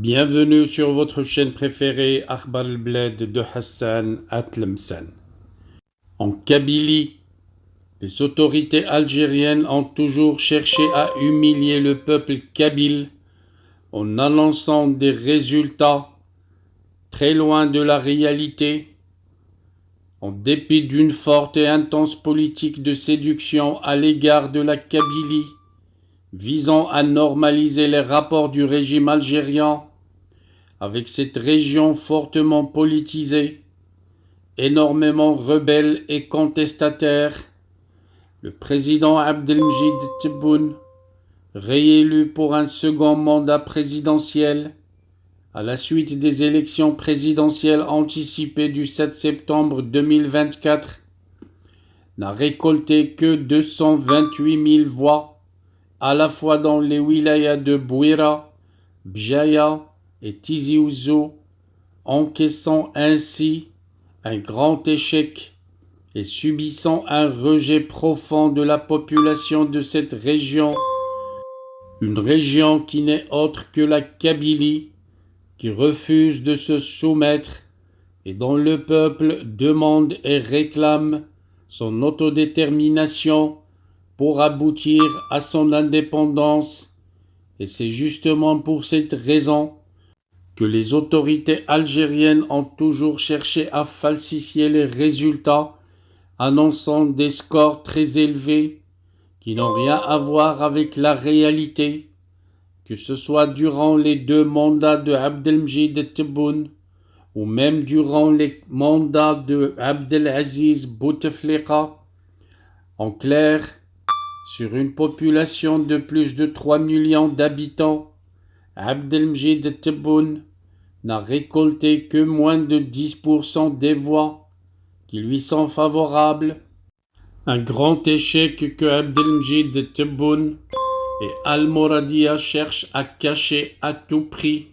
Bienvenue sur votre chaîne préférée Akhbar al-Bled de Hassan Atlemsan. En Kabylie, les autorités algériennes ont toujours cherché à humilier le peuple kabyle en annonçant des résultats très loin de la réalité, en dépit d'une forte et intense politique de séduction à l'égard de la Kabylie, visant à normaliser les rapports du régime algérien avec cette région fortement politisée, énormément rebelle et contestataire. Le président Abdelmjid Tebboune, réélu pour un second mandat présidentiel à la suite des élections présidentielles anticipées du 7 septembre 2024, n'a récolté que 228 000 voix, à la fois dans les wilayas de Bouira, Bjaya et Tizi Ouzou, encaissant ainsi un grand échec et subissant un rejet profond de la population de cette région, une région qui n'est autre que la Kabylie, qui refuse de se soumettre et dont le peuple demande et réclame son autodétermination pour aboutir à son indépendance. Et c'est justement pour cette raison que les autorités algériennes ont toujours cherché à falsifier les résultats, annonçant des scores très élevés qui n'ont rien à voir avec la réalité, que ce soit durant les deux mandats de Abdelmjid Tebboune ou même durant les mandats de Abdelaziz Bouteflika. En clair, sur une population de plus de 3 millions d'habitants, Abdelmjid Tebboune n'a récolté que moins de 10% des voix qui lui sont favorables. Un grand échec que Abdelmjid Tebboune et Al-Mouradia cherchent à cacher à tout prix.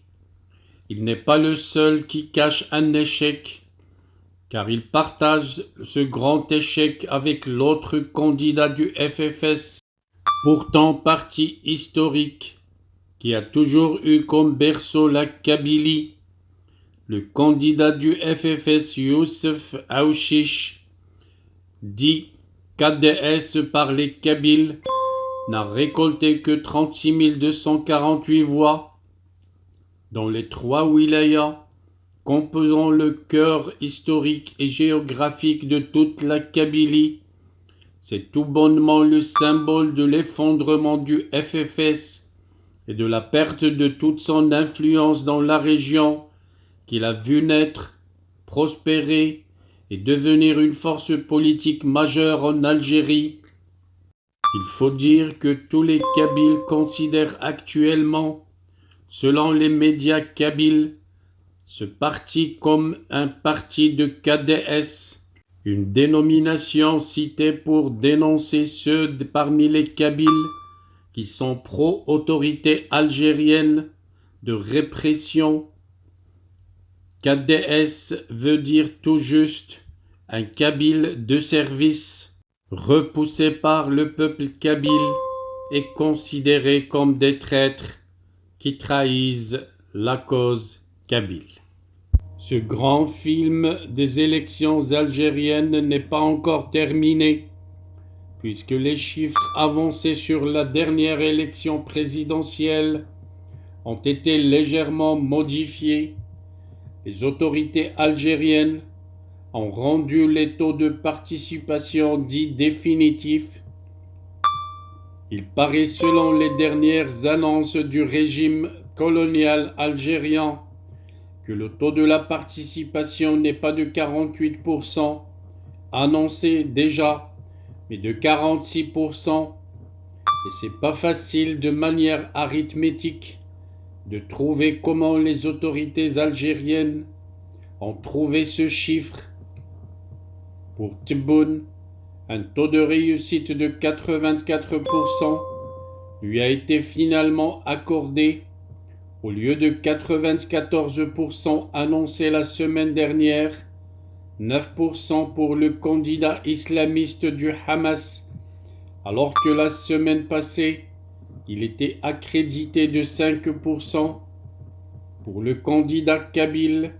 Il n'est pas le seul qui cache un échec, car il partage ce grand échec avec l'autre candidat du FFS, pourtant parti historique, qui a toujours eu comme berceau la Kabylie. Le candidat du FFS Youssef Aouchiche, dit KDS par les Kabyles, n'a récolté que 36 248 voix dans les trois wilayas composant le cœur historique et géographique de toute la Kabylie. C'est tout bonnement le symbole de l'effondrement du FFS et de la perte de toute son influence dans la région qu'il a vu naître, prospérer et devenir une force politique majeure en Algérie. Il faut dire que tous les Kabyles considèrent actuellement, selon les médias kabyles, ce parti comme un parti de KDS, une dénomination citée pour dénoncer ceux parmi les Kabyles qui sont pro-autorité algérienne de répression. KDS veut dire tout juste un Kabyle de service, repoussé par le peuple kabyle et considéré comme des traîtres qui trahissent la cause kabyle. Ce grand film des élections algériennes n'est pas encore terminé, puisque les chiffres avancés sur la dernière élection présidentielle ont été légèrement modifiés. Les autorités algériennes ont rendu les taux de participation dits définitifs. Il paraît, selon les dernières annonces du régime colonial algérien, que le taux de la participation n'est pas de 48%, annoncé déjà, mais de 46%. Et c'est pas facile de manière arithmétique de trouver comment les autorités algériennes ont trouvé ce chiffre. Pour Tebboune, un taux de réussite de 84% lui a été finalement accordé au lieu de 94% annoncé la semaine dernière, 9% pour le candidat islamiste du Hamas, alors que la semaine passée, il était accrédité de 5%. Pour le candidat kabyle,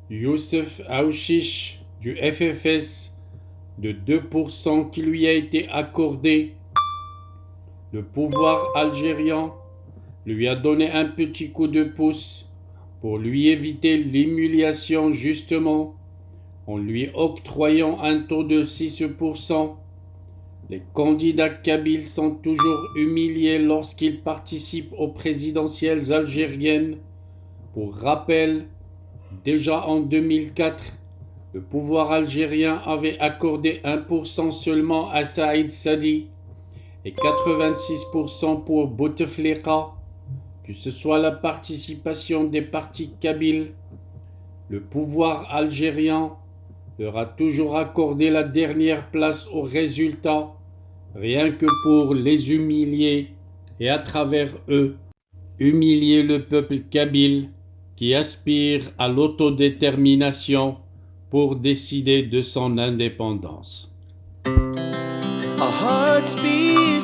Youssef Aouchiche du FFS, de 2% qui lui a été accordé, le pouvoir algérien lui a donné un petit coup de pouce pour lui éviter l'humiliation justement en lui octroyant un taux de 6%. Les candidats kabyles sont toujours humiliés lorsqu'ils participent aux présidentielles algériennes. Pour rappel, déjà en 2004, le pouvoir algérien avait accordé 1% seulement à Saïd Sadi et 86% pour Bouteflika. Que ce soit la participation des partis kabyles, le pouvoir algérien leur a toujours accordé la dernière place aux résultats, rien que pour les humilier et à travers eux, humilier le peuple kabyle qui aspire à l'autodétermination pour décider de son indépendance. Our hearts beat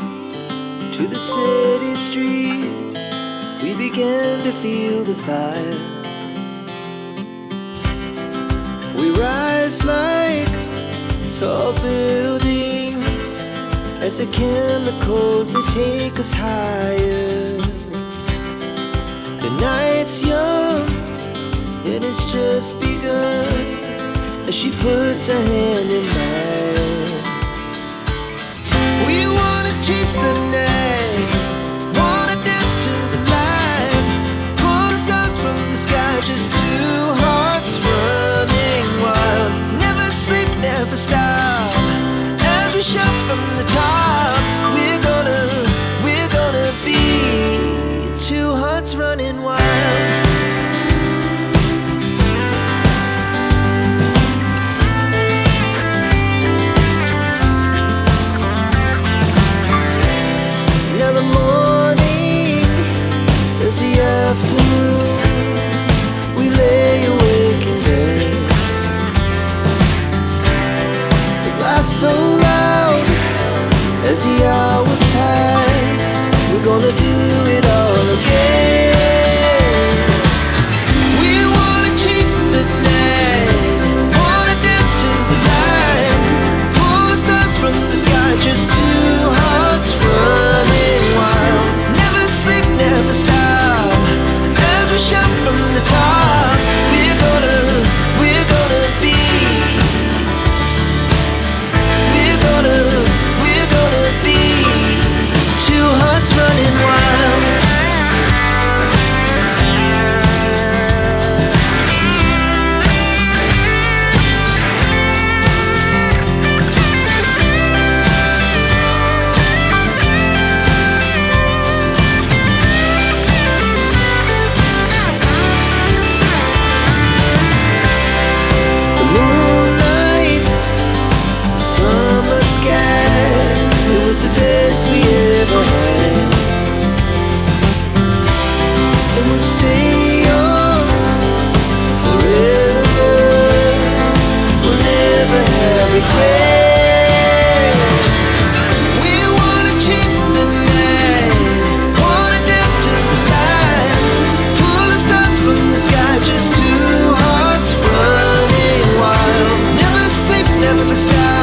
to the city streets. We began to feel the fire. We rise like tall buildings as the chemicals they take us higher. The night's young and it's just begun as she puts her hand in mine. We wanna chase the night, wanna dance to the light, pull stars from the sky, just two hearts running wild. Never sleep, never stop, as we shout from the top. We're gonna be two hearts running wild. Afternoon, we lay awake in bed. The laughs so loud as the hours pass. We're gonna do it all again. We wanna chase the night, wanna dance to the light, pull stars from the sky, just two hearts running wild. Never sleep, never stop. Shout from the top. We're gonna be. We're gonna be two hearts running wild. The best we ever had, and we'll stay on forever. We'll never have regrets. We wanna chase the night, wanna dance to the light, pull the stars from the sky, just two hearts running wild. Never sleep, never stop.